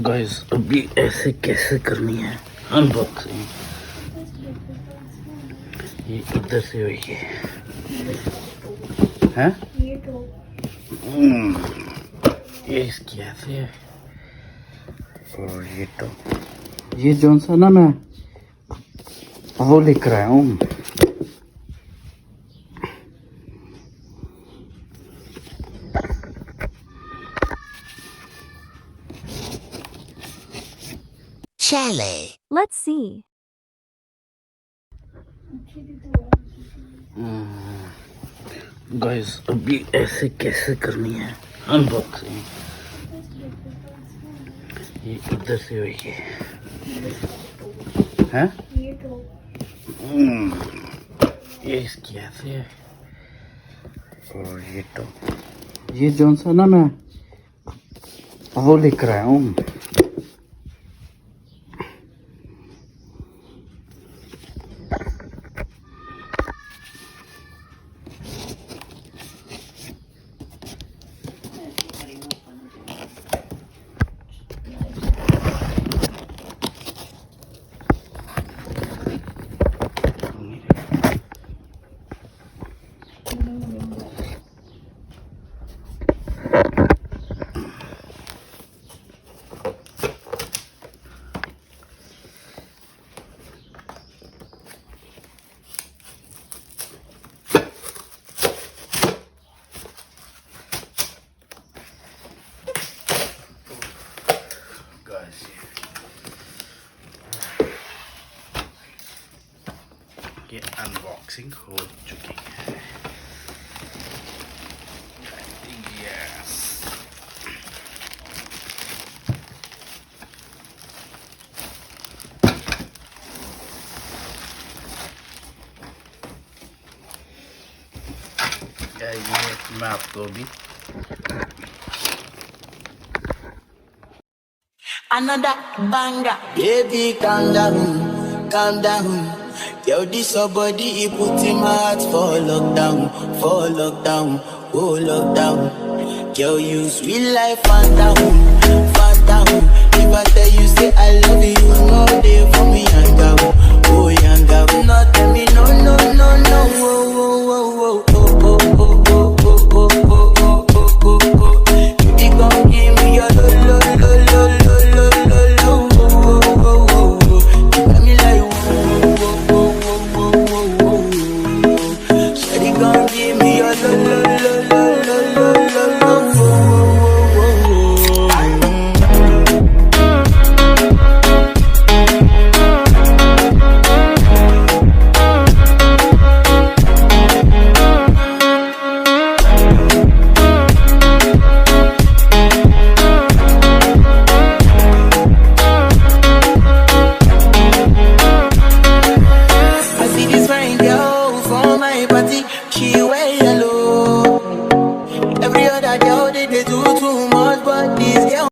Guys अभी ऐसे कैसे करनी है अनबॉक्सिंग, ये इधर से हुई है ये इसकी ऐसे है। और ये जोन सा ना मैं वो लिख रहा हूँ। Chale. Let's see. गाइस अभी ऐसे कैसे करनी है अनबॉक्सिंग, ये इधर से हुई है ये इसकी ऐसे है। और ये जोन सा ना मैं वो लिख रहा हूँ। ये अनबॉक्सिंग हो चुकी है। यस ये मैं आपको भी Another banger. Baby, calm down, calm down. Yo, this your body, it put in my heart for lockdown, oh lockdown. Yo, you sweet life, phantom, phantom. If I tell you, say I love you, no day for me, yanga, oh yanga. No, tell me, no, no, no, no, oh, oh.